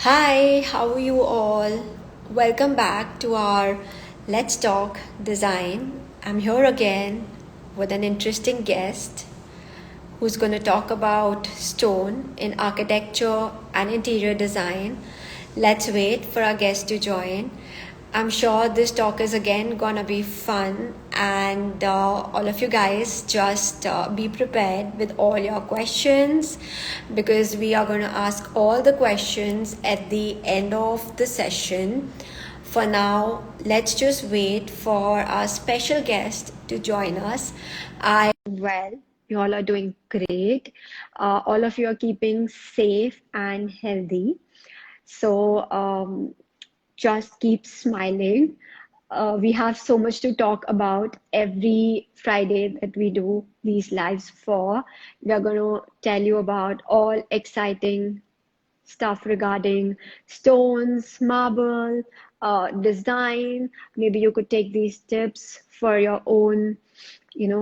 Hi, how are you all? Welcome back to our Let's Talk Design. I'm here again with an interesting guest who's going to talk about stone in architecture and interior design. Let's wait for our guest to join. I'm sure this talk is again gonna be fun, and all of you guys just be prepared with all your questions because we are gonna ask all the questions at the end of the session. For now, let's just wait for our special guest to join us. I well, you all are doing great. All of you are keeping safe and healthy. So just keep smiling. We have so much to talk about every Friday that we do these lives for. We are going to tell you about all exciting stuff regarding stones, marble, design. Maybe you could take these tips for your own,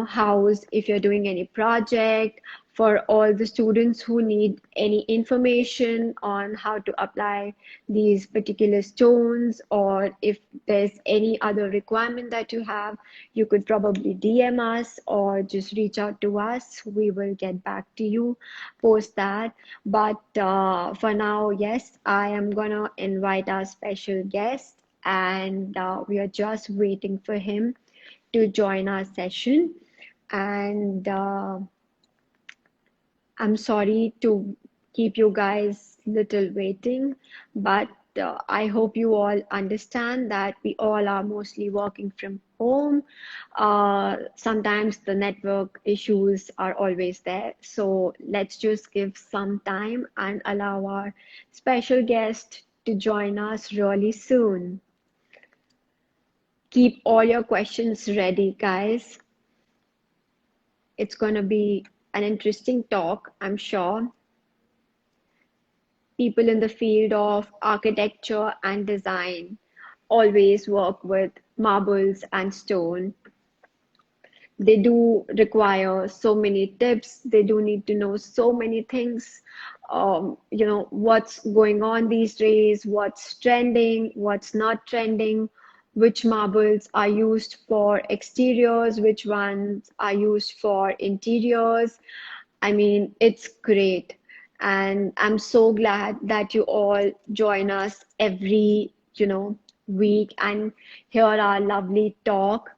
house if you're doing any project. For all the students who need any information on how to apply these particular stones, or if there's any other requirement that you have, you could probably DM us or just reach out to us. We will get back to you post that. But for now, yes, I am gonna invite our special guest, and we are just waiting for him to join our session. And I'm sorry to keep you guys little waiting, but I hope you all understand that we all are mostly working from home. Sometimes the network issues are always there. So let's just give some time and allow our special guest to join us really soon. Keep all your questions ready, guys. It's going to be an interesting talk, I'm sure. People in the field of architecture and design always work with marbles and stone. They do require so many tips. They do need to know so many things. What's going on these days, what's trending, what's not trending, which marbles are used for exteriors, which ones are used for interiors. I mean, it's great. And I'm so glad that you all join us every, week and hear our lovely talk.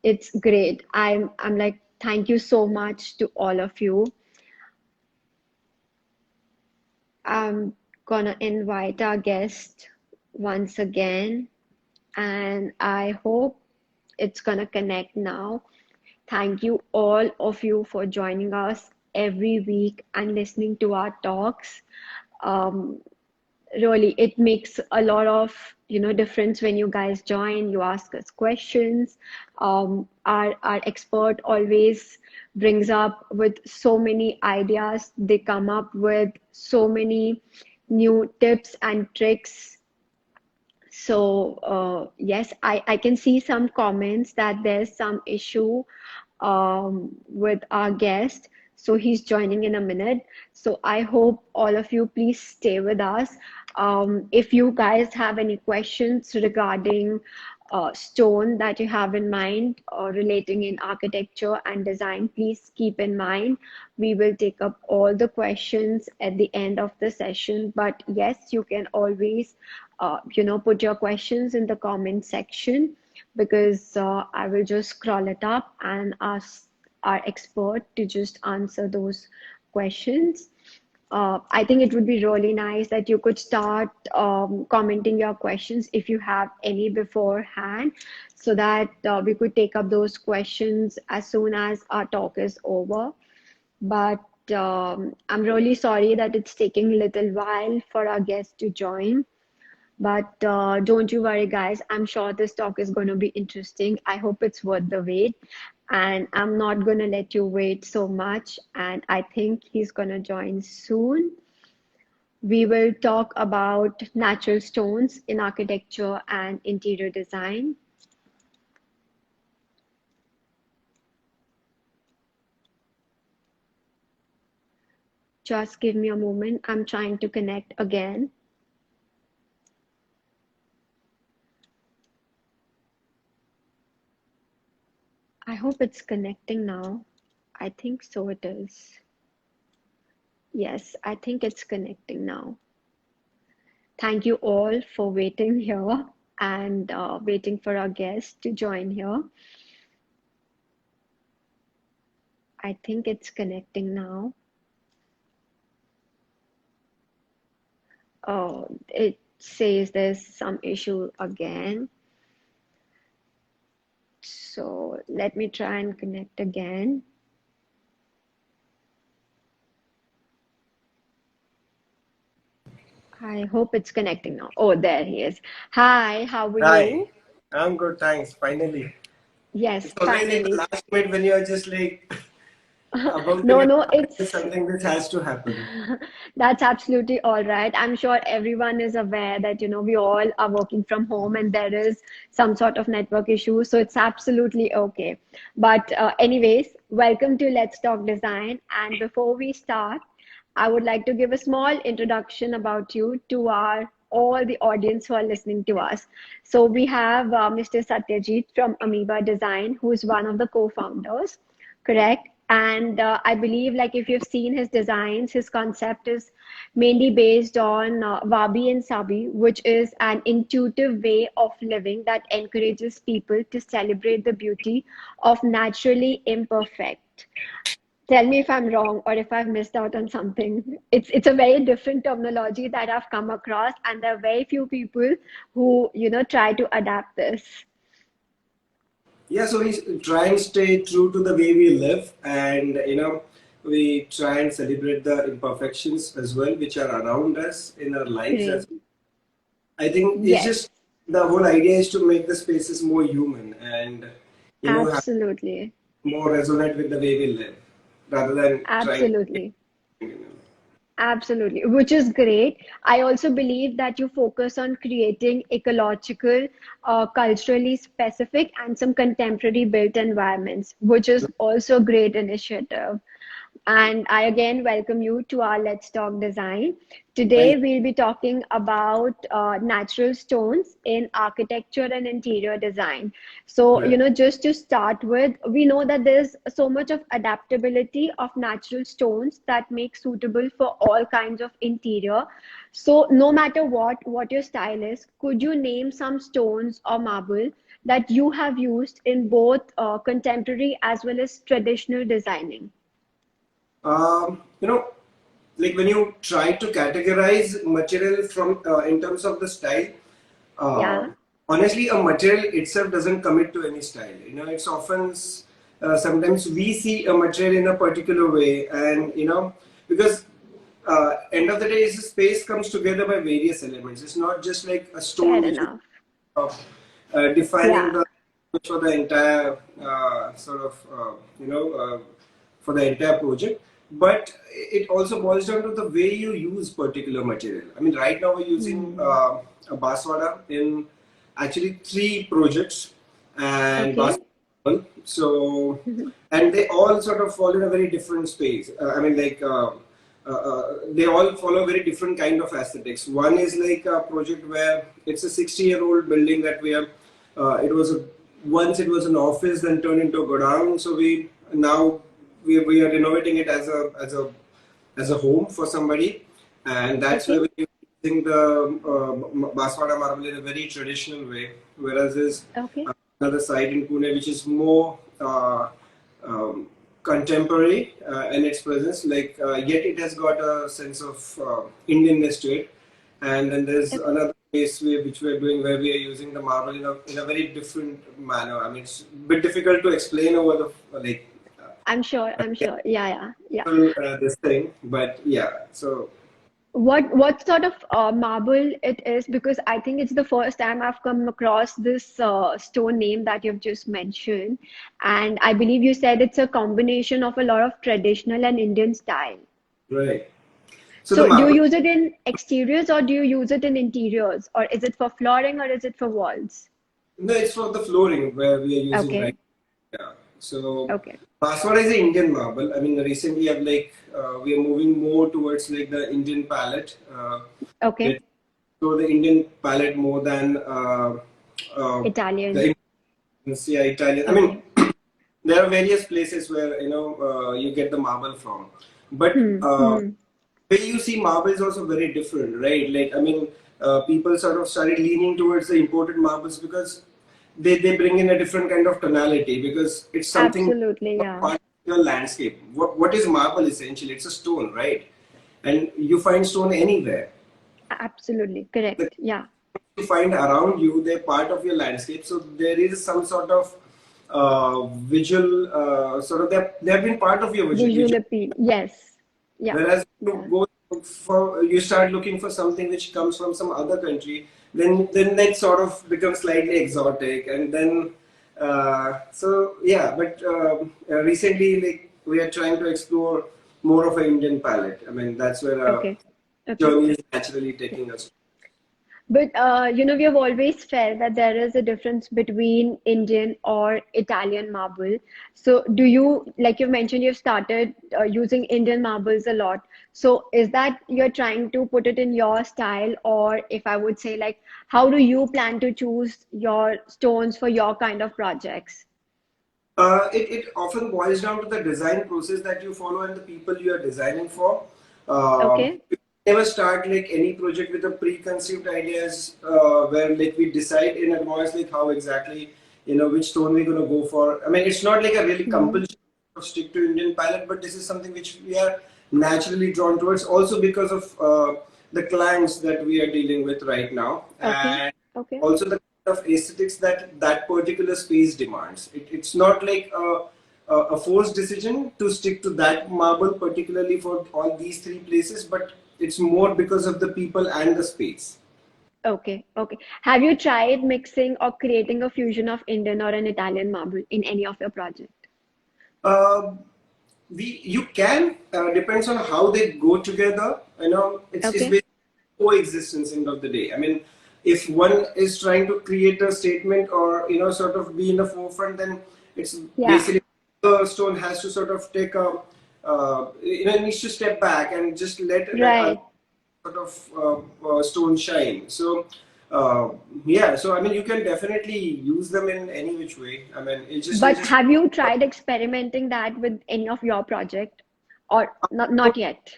It's great. I'm like, thank you so much to all of you. I'm gonna invite our guest once again, and I hope it's gonna connect now. Thank you all of you for joining us every week and listening to our talks. Um, Really, it makes a lot of difference when you guys join. You ask us questions. Our expert always brings up with so many ideas. They come up with so many new tips and tricks. So yes, I can see some comments that there's some issue with our guest. So he's joining in a minute. So I hope all of you please stay with us. If you guys have any questions regarding stone that you have in mind or relating in architecture and design, please keep in mind. We will take up all the questions at the end of the session. But yes, you can always, put your questions in the comment section because I will just scroll it up and ask our expert to just answer those questions. I think it would be really nice that you could start commenting your questions if you have any beforehand, so that we could take up those questions as soon as our talk is over. But I'm really sorry that it's taking a little while for our guest to join. But don't you worry, guys. I'm sure this talk is going to be interesting. I hope it's worth the wait. And I'm not going to let you wait so much. And I think he's going to join soon. We will talk about natural stones in architecture and interior design. Just give me a moment. I'm trying to connect again. I hope it's connecting now. I think so it is. Yes, I think it's connecting now. Thank you all for waiting here and waiting for our guest to join here. I think it's connecting now. Oh, it says there's some issue again. So let me try and connect again. I hope it's connecting now. Oh, there he is. Hi, how are Hi, you? I'm good, thanks. Finally. Yes, It's always in the finally. last minute when you're just like about to No, get no, started, it's something which has to happen. that's absolutely all right. I'm sure everyone is aware that, we all are working from home and there is some sort of network issue. So it's absolutely okay. But, anyways, welcome to Let's Talk Design. And before we start, I would like to give a small introduction about you to our all the audience who are listening to us. So we have Mr. Satyajit from Amoeba Design, who is one of the co-founders. Correct. And I believe, like, if you've seen his designs, his concept is mainly based on Wabi and Sabi, which is an intuitive way of living that encourages people to celebrate the beauty of naturally imperfect. Tell me if I'm wrong or if I've missed out on something. It's a very different terminology that I've come across, and there are very few people who, try to adapt this. Yeah, so we try and stay true to the way we live, and we try and celebrate the imperfections as well, which are around us in our lives as Great. well. I think it's Yes, just the whole idea is to make the spaces more human and have absolutely. more resonate with the way we live rather than trying Absolutely. to. Absolutely, which is great. I also believe that you focus on creating ecological, culturally specific, and some contemporary built environments, which is also a great initiative. And I again welcome you to our Let's Talk Design. Thank Today, we'll be talking about natural stones in architecture and interior design. So, you. just to start with, we know that there's so much of adaptability of natural stones that make suitable for all kinds of interior. So, no matter what your style is, could you name some stones or marble that you have used in both contemporary as well as traditional designing? Um, you know, like when you try to categorize material from in terms of the style, uh, Yeah, honestly, a material itself doesn't commit to any style. It's often sometimes we see a material in a particular way, and because end of the day, is the space comes together by various elements. It's not just like a stone fair which enough. of defining Yeah, the for the entire for the entire project, but it also boils down to the way you use particular material. I mean, right now we're using hmm. a baswada in actually three projects, and Okay. so and they all sort of fall in a very different space. They all follow very different kind of aesthetics. One is like a project where it's a 60-year-old building that we have. It was once it was an office, then turned into a godown. So we are renovating it as a home for somebody, and that's where Okay. we're using the Baswada marble in a very traditional way. Whereas there's Okay. another site in Pune which is more contemporary in its presence, yet it has got a sense of Indianness to it. And then there's Okay. another case which we're doing where we are using the marble in a very different manner. I mean, it's a bit difficult to explain over the I'm sure. I'm sure. Yeah, yeah, yeah. this thing, but yeah. So What sort of marble it is? Because I think it's the first time I've come across this stone name that you've just mentioned, and I believe you said it's a combination of a lot of traditional and Indian style. right. So the So, do marble, you use it in exteriors or do you use it in interiors, or is it for flooring or is it for walls? no, it's for the flooring where we are using Okay. right. Yeah. So Okay. Baswara is an Indian marble. I mean, recently we are moving more towards like the Indian palette. Okay. It so the Indian palette more than Italian. the yeah, Italian. I mean, Okay. there are various places where you get the marble from, but Hmm. Hmm. where you see marble is also very different, right? Like, I mean, people sort of started leaning towards the imported marbles because they bring in a different kind of tonality, because it's something Absolutely, yeah. part of your landscape. What is marble essentially? It's a stone, right? And you find stone anywhere. Absolutely The correct. Yeah. you find around you, they're part of your landscape. So there is some sort of visual, sort of, they have been part of your visual. Visual appeal. Yes. Yeah. Whereas you Yeah. go for, you start looking for something which comes from some other country, then that sort of becomes slightly exotic, and then so yeah. But recently, like, we are trying to explore more of an Indian palette. I mean, that's where Okay. Okay. journey is naturally taking us. But we have always felt that there is a difference between Indian or Italian marble. So, do you, like you mentioned, you've started using Indian marbles a lot. So, is that you're trying to put it in your style, or if I would say, like, how do you plan to choose your stones for your kind of projects? It often boils down to the design process that you follow and the people you are designing for. Okay. We never start like any project with a preconceived ideas, where like we decide in advance like how exactly which stone we're going to go for. I mean, it's not like a really Hmm. compulsion to stick to Indian palette, but this is something which we are naturally drawn towards, also because of the clients that we are dealing with right now, Okay. and Okay. also the kind of aesthetics that that particular space demands. It's not like a forced decision to stick to that marble particularly for all these three places, but it's more because of the people and the space. Okay. Okay. Have you tried mixing or creating a fusion of Indian or an Italian marble in any of your project? Uh, you can, depends on how they go together. It's Okay. basically coexistence end of the day. I mean, if one is trying to create a statement or sort of be in the forefront, then it's Yeah. basically the stone has to sort of take a needs to step back and just let other Right. sort of stone shine. So yeah, so I mean, you can definitely use them in any which way. I mean, it But just have you tried experimenting that with any of your project or not yet?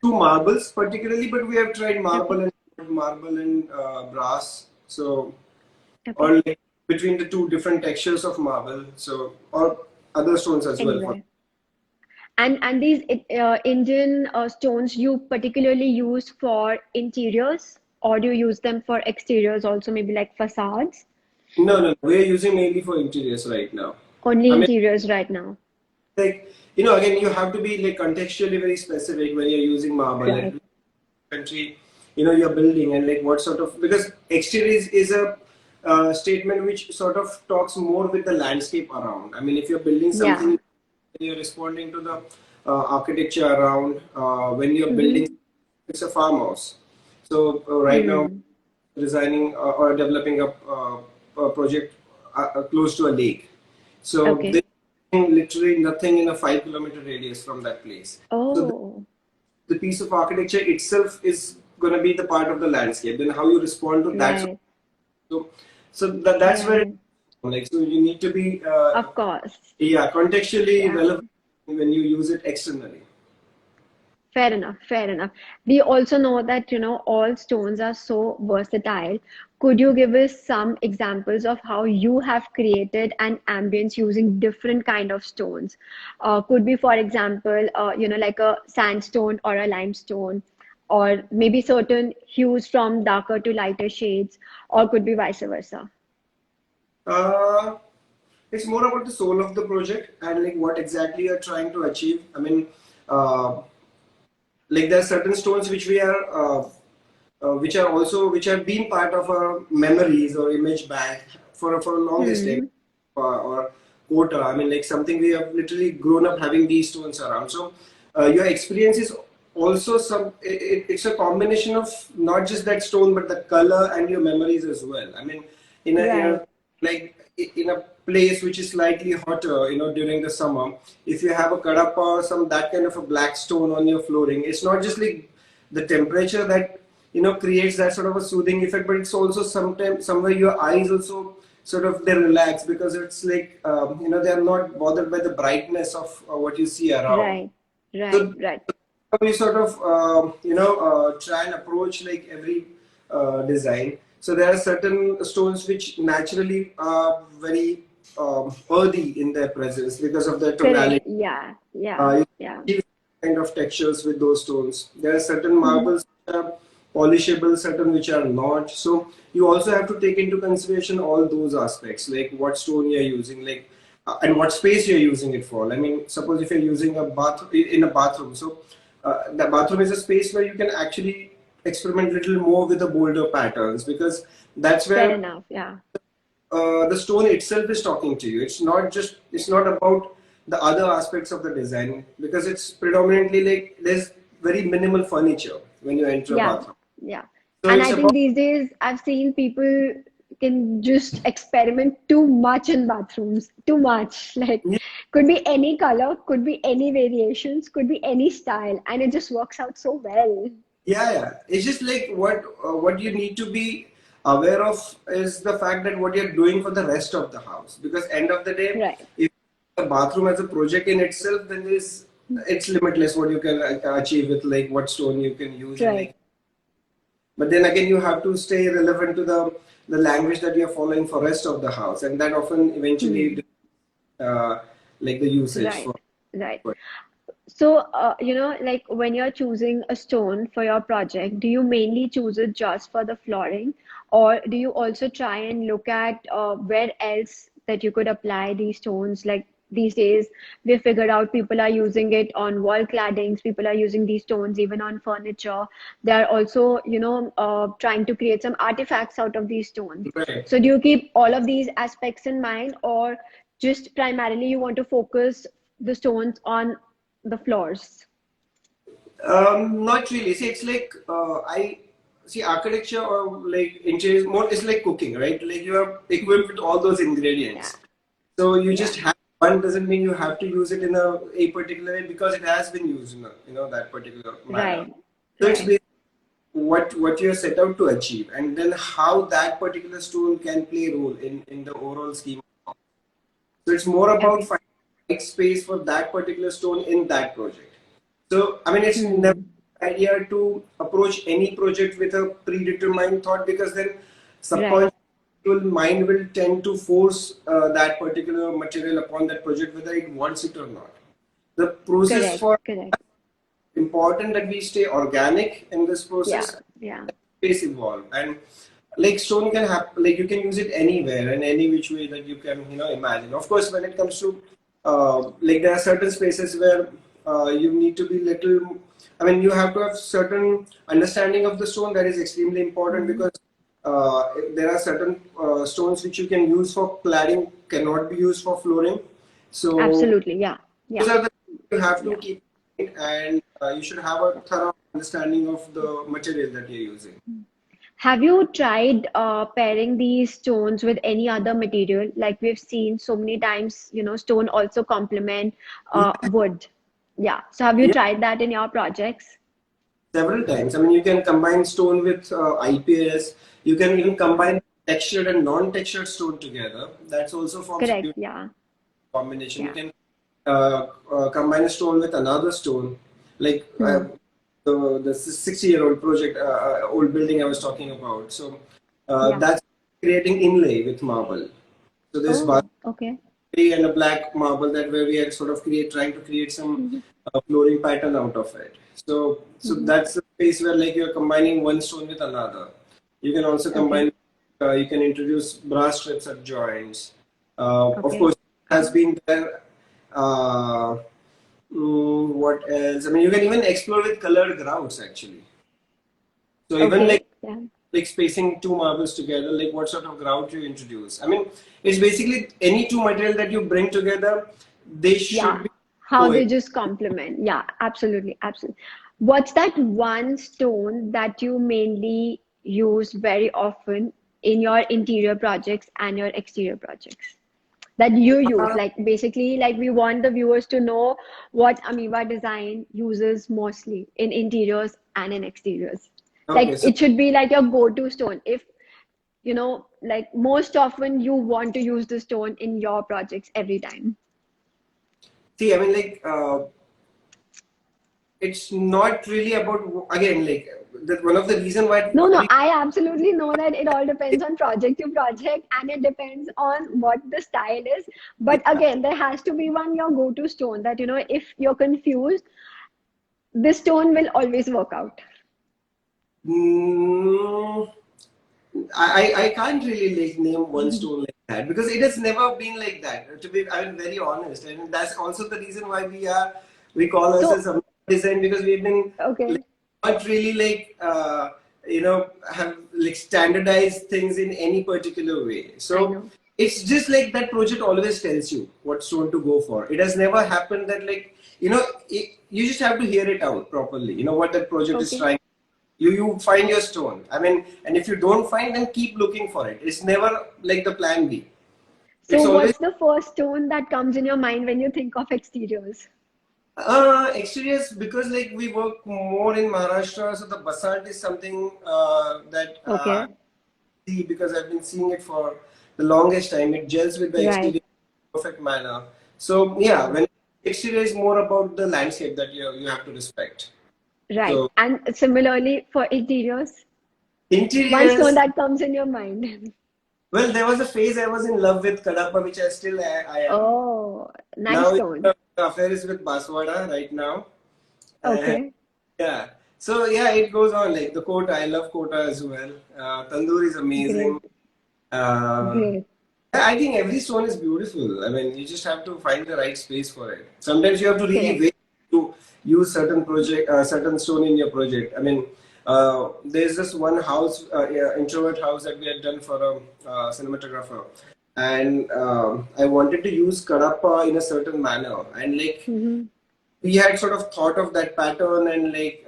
two marbles particularly, but we have tried Okay. marble and brass. So, Okay. or like between the two different textures of marble. So, or other stones as well. For Anyway. And these Indian stones you particularly use for interiors, or do you use them for exteriors also, maybe like facades? no, we're using mainly for interiors right now. Only I mean, interiors right now. like again, you have to be like contextually very specific when you're using marble. Like Right. country you're building, and like what sort of, because exterior is a statement which sort of talks more with the landscape around. I mean, if you're building Yeah. something, you're responding to the architecture around. When you're Mm-hmm. building, it's a farmhouse. So right now Hmm. designing or developing a project close to a lake, so Okay. there's literally nothing in a 5 kilometer radius from that place. So Oh, the piece of architecture itself is going to be the part of the landscape. Then how you respond to that. right. So, that's where Right. like, so you need to be Of course. yeah, contextually Yeah. relevant when you use it externally. Fair enough, fair enough. We also know that, all stones are so versatile. Could you give us some examples of how you have created an ambience using different kind of stones? Could be, for example, like a sandstone or a limestone, or maybe certain hues from darker to lighter shades, or could be vice versa. Uh, it's more about the soul of the project and like what exactly you're trying to achieve. I mean, uh, like there are certain stones which we are which are also which have been part of our memories or image bank for a longest time, Hmm. or quota. I mean, like something we have literally grown up having these stones around. So your experience is also it's a combination of not just that stone but the color and your memories as well. I mean, in a Right. like in a place which is slightly hotter, during the summer, if you have a kadapa or some that kind of a black stone on your flooring, it's not just like the temperature that creates that sort of a soothing effect, but it's also sometimes somewhere your eyes also sort of they relax because it's like they are not bothered by the brightness of what you see around. Right, right, So right. we sort of try and approach like every design. So there are certain stones which naturally are very earthy in their presence because of their Correct. tonality. Yeah, yeah, You yeah. achieve kind of textures with those stones. There are certain Mhm. marbles which are polishable, certain which are not. So you also have to take into consideration all those aspects, like what stone you're using, like and what space you're using it for. I mean, suppose if you're using a bath in a bathroom, so the bathroom is a space where you can actually experiment a little more with the bolder patterns because that's Fair where enough. Yeah. the stone itself is talking to you. It's not about the other aspects of the design because it's predominantly like there's very minimal furniture when you enter a Yeah, bathroom. yeah. So And it's I think about these days I've seen people can just experiment too much in bathrooms, too much. Like, could be any color, could be any variations, could be any style, and it just works out so well. yeah. It's just like what you need to be aware of is the fact that what you're doing for the rest of the house. Because end of the day, Right. if the bathroom as a project in itself, then there's it's limitless what you can achieve with like what stone you can use and Right. like. But then again, you have to stay relevant to the language that you're following for rest of the house, and that often Hmm. eventually uh, like the usage Right. for. Right. So, like when you're choosing a stone for your project, do you mainly choose it just for the flooring, or do you also try and look at where else that you could apply these stones? Like these days, we figured out people are using it on wall claddings, people are using these stones even on furniture. They are also, trying to create some artifacts out of these stones. Right. So, do you keep all of these aspects in mind, or just primarily you want to focus the stones on the floors? Not really. See, it's like I see architecture or like interior more. It's like cooking, right? Like you are equipped with all those Yeah, ingredients. So you yeah, just have one doesn't mean you have to use it in a particular way because it has been used in that particular manner. right, So it's right. basically what you're set out to achieve, and then how that particular stone can play a role in the overall scheme. So it's more about Okay. finding the right space for that particular stone in that project. So I mean, it's never Hmm. an idea to approach any project with a predetermined thought because then Right. subconscious mind will tend to force that particular material upon that project whether it wants it or not. The process Correct. for Correct. important that we stay organic in this Yeah. process Yeah. space involved and like stone can have like you can use it anywhere and any which way that you can imagine. Of course when it comes to like there are certain spaces where you need to be little, I mean you have to have certain understanding of the stone that is extremely important Hmm. because there are certain stones which you can use for cladding cannot be used for flooring. So Absolutely. Yeah. those Yeah. are the things you have to Yeah. keep in mind, and you should have a thorough understanding of the material that you're using. Have you tried pairing these stones with any other material? Like we've seen so many times, stone also complement Yeah, wood. Yeah. So have you yeah, tried that in your projects? several times. I mean, you can combine stone with IPS. You can even combine textured and non-textured stone together. That's also forms a Correct. beautiful Yeah. combination. You Yeah. can combine a stone with another stone, like Hmm. the 60-year-old project, old building I was talking about. So Yeah. that's creating inlay with marble. So this Oh, okay. and a black marble that where we are sort of trying to create some Hmm. flooring pattern out of it. So Hmm. that's the space where like you're combining one stone with another. You can also Okay. combine. You can introduce brass strips at joints. Of Okay. course, has been there. Uh, what else? I mean, you can even explore with colored grouts actually. So even Okay. Yeah. like spacing two marbles together, like what sort of grout you introduce. I mean, it's basically any two material that you bring together, they should Yeah. be How co they just complement. Yeah, absolutely. Absolutely. What's that one stone that you mainly use very often in your interior projects and your exterior projects? That you use, like basically, like we want the viewers to know what Amoeba Design uses mostly in interiors and in exteriors. Okay, Like so it should be like your go-to stone. If like most often you want to use the stone in your projects every time? See, I mean, like, it's not really about, again, like, that one of the reason why No, why no, we I absolutely know that it all depends on project to project and it depends on what the style is. But yeah. again, there has to be one your go-to stone that, if you're confused, this stone will always work out. Mm, I can't really like name one stone like that because it has never been like that. To be, I mean, very honest, and that's also the reason why we call ourselves So, a design because we've been like, okay, not really like have like standardized things in any particular way. I So know. it's just like that project always tells you what stone to go for. It has never happened that like you just have to hear it out properly. You know what that project is Okay. trying. You find your stone. I mean, and if you don't find, then keep looking for it. It's never like the plan B. So, It's always what's the first stone that comes in your mind when you think of exteriors? exteriors because like we work more in Maharashtra, so the basalt is something that Okay, see because I've been seeing it for the longest time. It gels with the right, exterior in a perfect manner. So yeah, right, when exterior is more about the landscape that you have to respect. right. So And similarly for interiors, one stone interiors. that comes in your mind. Well, there was a phase I was in love with Kadapa, which I am. Oh, nice Now stone. the affair is with Baswada right now. And Okay, yeah. So yeah, it goes on. Like the Kota, I love Kota as well. Tandoor is amazing. great, Uh, great. I think every stone is beautiful. I mean, you just have to find the right space for it. Sometimes you have to really Correct. wait to use certain stone in your project. I mean, there's this one house, yeah, introvert house that we had done for a cinematographer, and I wanted to use Kadapa in a certain manner, and like Mm-hmm. we had sort of thought of that pattern and like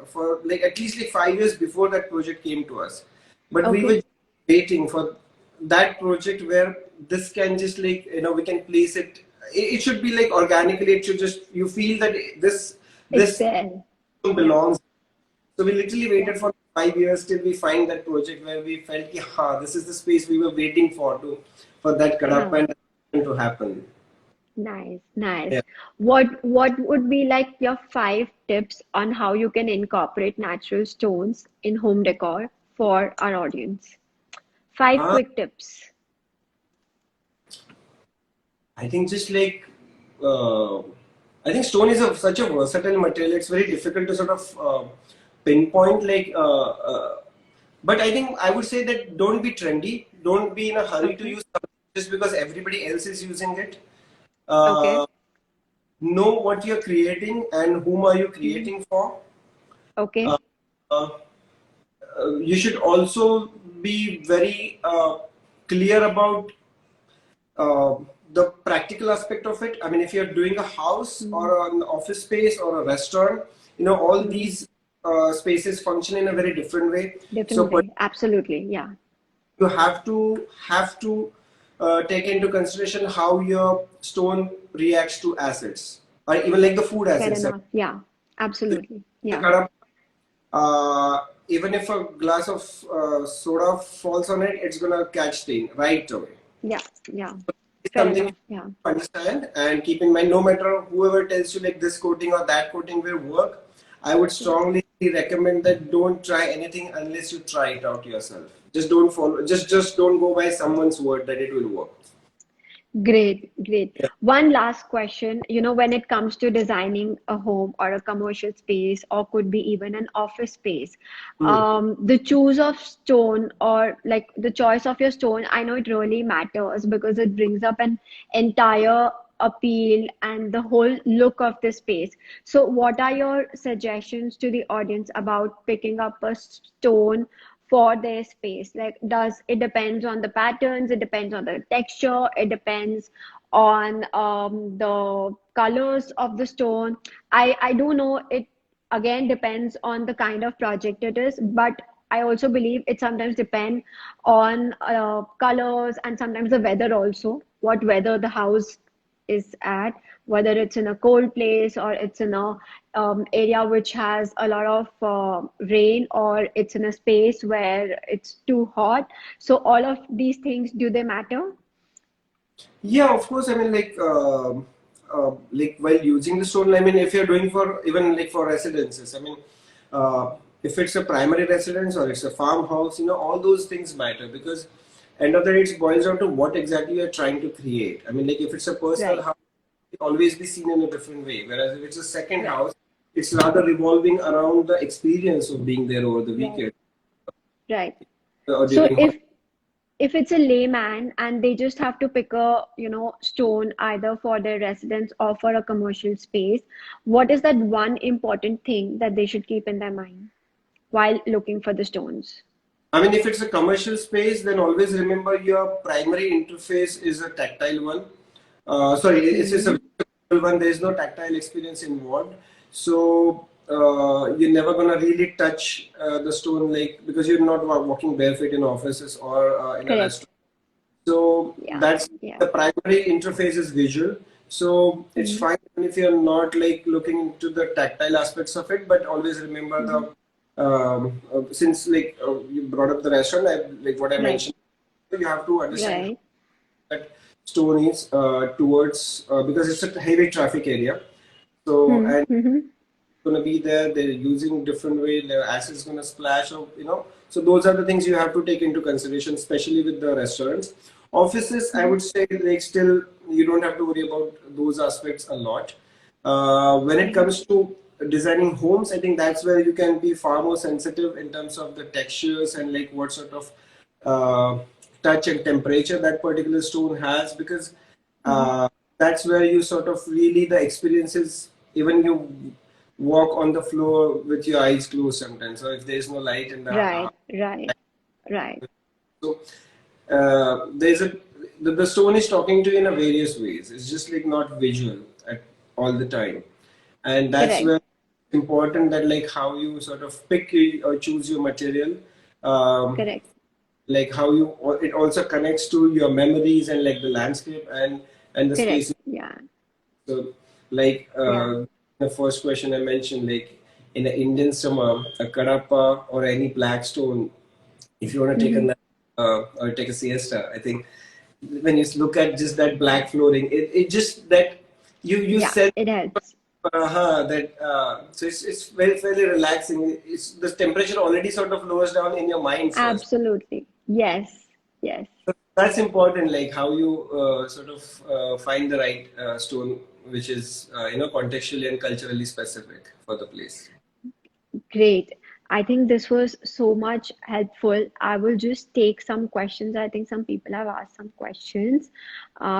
for like at least like 5 years before that project came to us, but we Okay, were waiting for that project where this can just like we can place it. It should be like organically. It should just you feel that it's this there. Yeah, belongs. So we literally yeah. waited for 5 years till we find that project where we felt ki, ha, this is the space we were waiting for that Huh. Kadapa and to happen. Nice, nice. Yeah. What would be like your 5 tips on how you can incorporate natural stones in home decor for our audience? Five Uh, quick tips. I think just like uh, I think stone is such a versatile material. It's very difficult to sort of pinpoint. But I think I would say that don't be trendy. Don't be in a hurry to Okay, use something just because everybody else is using it. okay, Uh, know what you're creating and whom are you mhm, creating for. Uh, okay, uh, you should also be very clear about uh, the practical aspect of it. I mean, if you're doing a house mhm, or an office space or a restaurant, all mhm. these spaces function in a very different way. So Different way. Absolutely. Yeah. you have to take into consideration how your stone reacts to acids, or even like the food Fair acids. enough. Yeah. Absolutely. Yeah. Uh, Even if a glass of soda falls on it, it's gonna catch stain right away. Yeah. Yeah. It's Fair something you enough. Yeah. understand and keep in mind. No matter whoever tells you like this coating or that coating will work, I would Yeah. strongly recommend that don't try anything unless you try it out yourself. Just don't follow. Just don't go by someone's word that it will work. Great, great. Yeah. One last question. When it comes to designing a home or a commercial space, or could be even an office space, Hmm. the choose of stone or like the choice of your stone, I know it really matters because it brings up an entire appeal and the whole look of the space. So, what are your suggestions to the audience about picking up a stone for their space? Like, does it depends on the patterns, it depends on the texture, it depends on the colors of the stone. I do know it again depends on the kind of project it is, but I also believe it sometimes depend on colors and sometimes the weather also, what weather the house is at, whether it's in a cold place or it's in a area which has a lot of rain, or it's in a space where it's too hot. So all of these things, do they matter? Yeah, of course. I mean, like while using the stone, I mean, if you're doing for even like for residences, I mean, if it's a primary residence or it's a farmhouse, all those things matter, because end of the day, it boils down to what exactly you're trying to create. I mean, like if it's a personal Right, house, it always be seen in a different way. Whereas if it's a second right, house, it's rather revolving around the experience of being there over the right, weekend right. or So during if it's a layman and they just have to pick a, stone either for their residence or for a commercial space, what is that one important thing that they should keep in their mind while looking for the stones? I mean, if it's a commercial space, then always remember your primary interface is a tactile one. Sorry, it's just a Hmm. visual one. There is no tactile experience involved. So you're never gonna really touch the stone, like, because you're not walking barefoot in offices or in a Correct. restaurant. So Yeah. that's Yeah. the primary interface is visual. So it's Hmm. fine if you're not like looking into the tactile aspects of it, but always remember Hmm. since like you brought up the restaurant, like what I Right. mentioned, you have to understand how Right. that stone is towards because it's a heavy traffic area. So Hmm. and Hmm. gonna be there. They're using different way. Their acid's gonna splash, or So those are the things you have to take into consideration, especially with the restaurants. Offices, I Hmm. would say, like still you don't have to worry about those aspects a lot. When it Hmm. comes to designing homes, I think that's where you can be far more sensitive in terms of the textures and like what sort of uh, touch and temperature that particular stone has, because Hmm. uh, that's where you sort of really the experiences, even you walk on the floor with your eyes closed sometimes, or if there's no light in the Right. Right. Right. so there's the stone is talking to you in a various ways. It's just like not visual at all the time, and that's Correct. where it's important that like how you sort of pick or choose your material, Correct. like how you it also connects to your memories and like the landscape and the Correct. space. Yeah. So, like Yeah. the first question I mentioned, like in an Indian summer, a kadapa or any black stone, if you want to take a Hmm. nap or take a siesta, I think when you look at just that black flooring, it just that you Yeah. sense It helps. that so it's very fairly relaxing. It's the temperature already sort of lowers down in your mind first. Absolutely. Yes. Yes. That's important, like how you sort of find the right stone, which is contextually and culturally specific for the place. Great. I think this was so much helpful. I will just take some questions. I think some people have asked some questions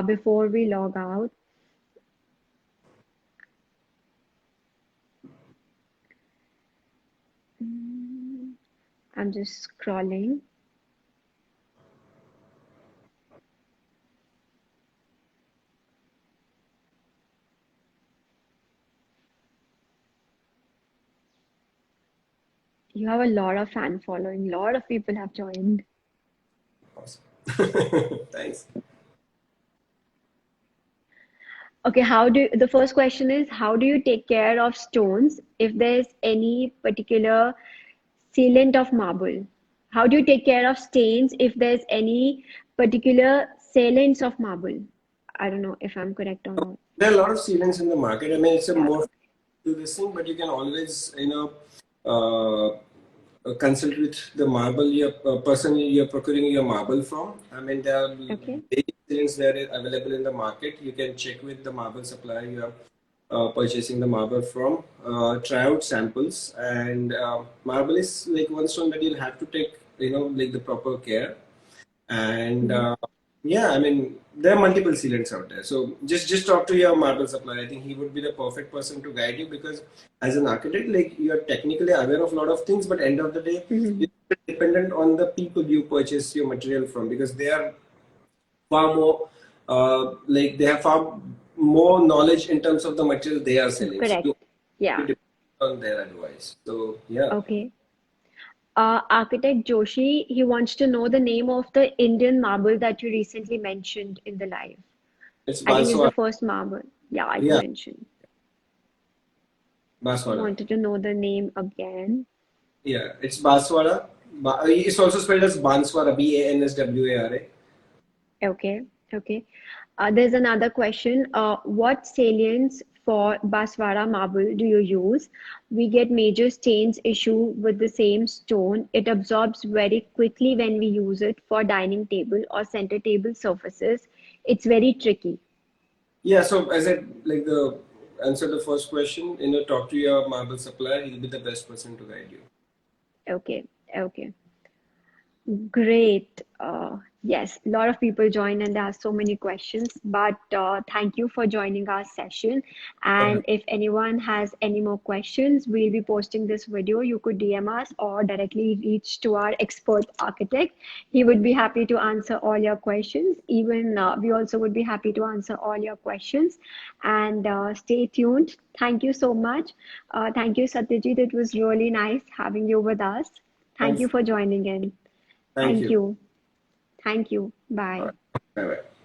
before we log out. Mm, I'm just scrolling. You have a lot of fan following. A lot of people have joined. Awesome. Thanks. Okay, the first question is, how do you take care of stones if there's any particular sealant of marble? How do you take care of stains if there's any particular salience of marble? I don't know if I'm correct or not. There are a lot of sealants in the market. I mean, it's a Yeah. more to this thing, but you can always, consult with the marble person you're procuring your marble from. I mean, there are Okay. various sealants that are available in the market. You can check with the marble supplier you're purchasing the marble from. Try out samples, and marble is like one stone that you'll have to take, like the proper care. And Hmm. yeah, I mean, there are multiple sealants out there. So just talk to your marble supplier. I think he would be the perfect person to guide you, because as an architect, like you're technically aware of a lot of things, but end of the day, Hmm. you're dependent on the people you purchase your material from, because they are far more like they have far more knowledge in terms of the material they are selling. So Correct. you Yeah. depend on their advice. So yeah. Okay. Architect Joshi, he wants to know the name of the Indian marble that you recently mentioned in the live. It's I think it's the Banswara. first marble. Yeah, you Yeah, mentioned. Banswara. Wanted to know the name again. Yeah, it's Banswara. It's also spelled as Banswara, Banswara. Okay, okay. There's another question. What salience for Baswara marble do you use? We get major stains issue with the same stone. It absorbs very quickly when we use it for dining table or center table surfaces. It's very tricky. Yeah, so as I like the answer the first question, talk to your marble supplier. He'll be the best person to guide you. Okay, okay. Great. Yes, a lot of people join and there are so many questions, but thank you for joining our session. Uh, And if anyone has any more questions, we'll be posting this video. You could DM us or directly reach to our expert architect. He would be happy to answer all your questions. Even we also would be happy to answer all your questions. And stay tuned. Thank you so much. Thank you, Satyajit. It was really nice having you with us. Thank thank you for joining in. thank Thank you. you. Thank you. All Bye. right. Bye bye.